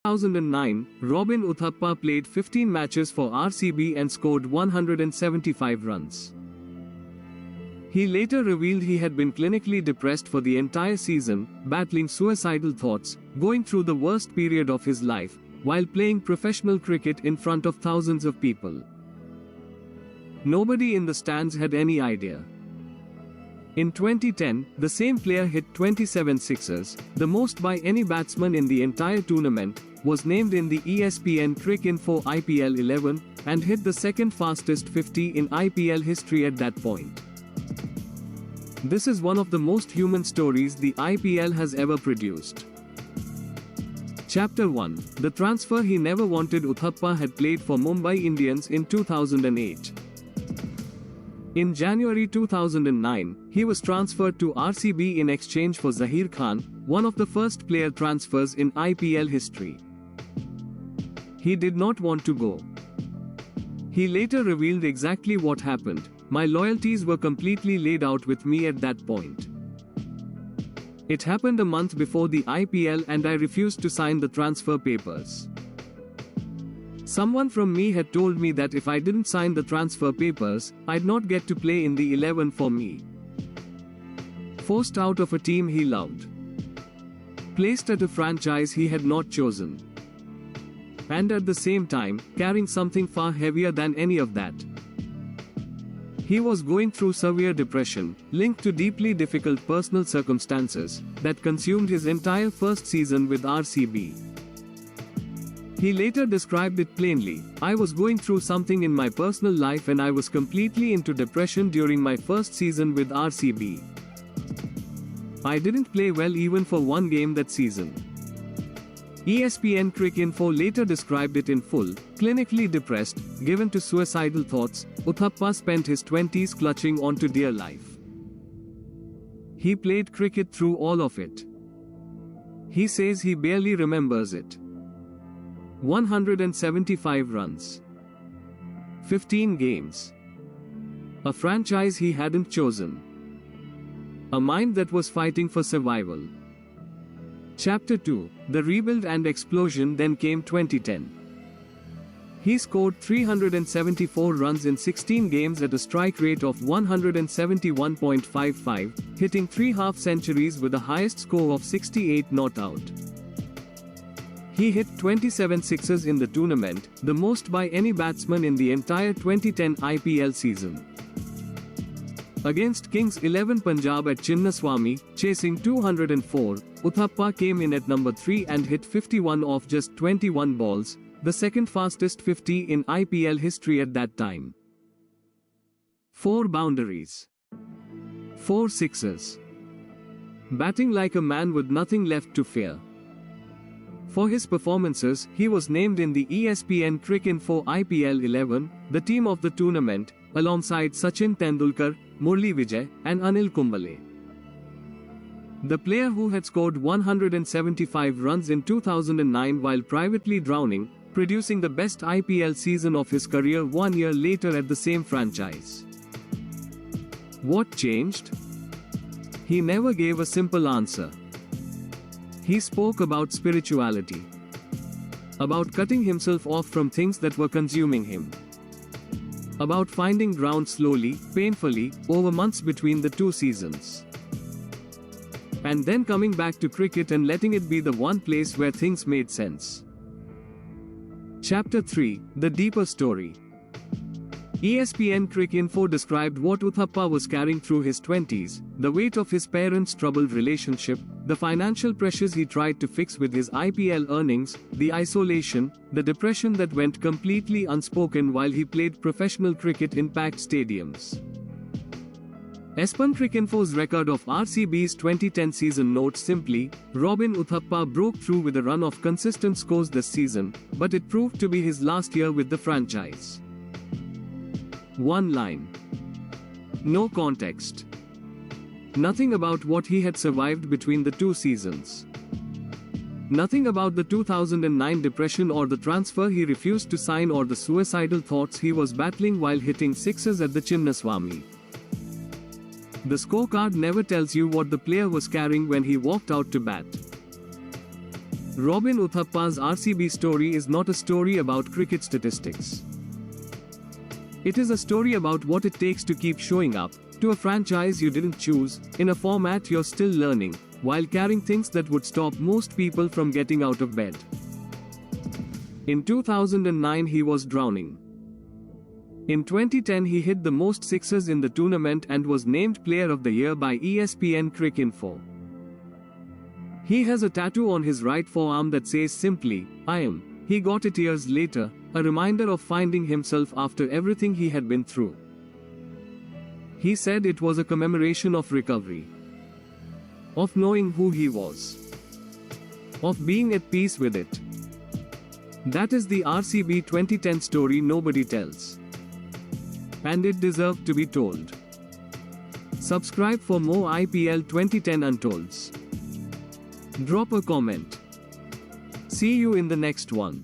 2009, Robin Uthappa played 15 matches for RCB and scored 175 runs. He later revealed he had been clinically depressed for the entire season, battling suicidal thoughts, going through the worst period of his life, while playing professional cricket in front of thousands of people. Nobody in the stands had any idea. In 2010, the same player hit 27 sixes, the most by any batsman in the entire tournament, was named in the ESPN Cricinfo IPL 11, and hit the second fastest 50 in IPL history at that point. This is one of the most human stories the IPL has ever produced. Chapter 1. The transfer he never wanted. Uthappa had played for Mumbai Indians in 2008. In January 2009, he was transferred to RCB in exchange for Zaheer Khan, one of the first player transfers in IPL history. He did not want to go. He later revealed exactly what happened. My loyalties were completely laid out with me at that point. It happened a month before the IPL and I refused to sign the transfer papers. Someone from me had told me that if I didn't sign the transfer papers, I'd not get to play in the 11 for me. Forced out of a team he loved. Placed at a franchise he had not chosen. And at the same time, carrying something far heavier than any of that. He was going through severe depression, linked to deeply difficult personal circumstances, that consumed his entire first season with RCB. He later described it plainly: I was going through something in my personal life and I was completely into depression during my first season with RCB. I didn't play well even for one game that season. ESPN Cricinfo later described it in full: clinically depressed, given to suicidal thoughts, Uthappa spent his 20s clutching onto dear life. He played cricket through all of it. He says he barely remembers it. 175 runs. 15 games. A franchise he hadn't chosen. A mind that was fighting for survival. Chapter 2. The rebuild and explosion. Then came 2010. He scored 374 runs in 16 games at a strike rate of 171.55, hitting 3 half-centuries with the highest score of 68 not out. He hit 27 sixes in the tournament, the most by any batsman in the entire 2010 IPL season. Against Kings 11 Punjab at Chinnaswamy, chasing 204, Uthappa came in at number 3 and hit 51 off just 21 balls, the second fastest 50 in IPL history at that time. 4 boundaries. 4 sixes. Batting like a man with nothing left to fear. For his performances, he was named in the ESPN Cricinfo IPL 11, the team of the tournament, alongside Sachin Tendulkar, Murli Vijay, and Anil Kumble. The player who had scored 175 runs in 2009 while privately drowning, producing the best IPL season of his career 1 year later at the same franchise. What changed? He never gave a simple answer. He spoke about spirituality. About cutting himself off from things that were consuming him. About finding ground slowly, painfully, over months between the 2 seasons. And then coming back to cricket and letting it be the one place where things made sense. Chapter 3. The deeper story. ESPN Cricinfo described what Uthappa was carrying through his 20s, the weight of his parents' troubled relationship, the financial pressures he tried to fix with his IPL earnings, the isolation, the depression that went completely unspoken while he played professional cricket in packed stadiums. ESPN Cricinfo's record of RCB's 2010 season notes simply: Robin Uthappa broke through with a run of consistent scores this season, but it proved to be his last year with the franchise. One line. No context. Nothing about what he had survived between the 2 seasons. Nothing about the 2009 depression or the transfer he refused to sign or the suicidal thoughts he was battling while hitting sixes at the Chinnaswamy. The scorecard never tells you what the player was carrying when he walked out to bat. Robin Uthappa's RCB story is not a story about cricket statistics. It is a story about what it takes to keep showing up to a franchise you didn't choose, in a format you're still learning, while carrying things that would stop most people from getting out of bed. In 2009 he was drowning. In 2010 he hit the most sixes in the tournament and was named Player of the Year by ESPN Cricinfo. He has a tattoo on his right forearm that says simply, "I am." He got it years later, a reminder of finding himself after everything he had been through. He said it was a commemoration of recovery, of knowing who he was, of being at peace with it. That is the RCB 2010 story nobody tells. And it deserved to be told. Subscribe for more IPL 2010 Untolds. Drop a comment. See you in the next one.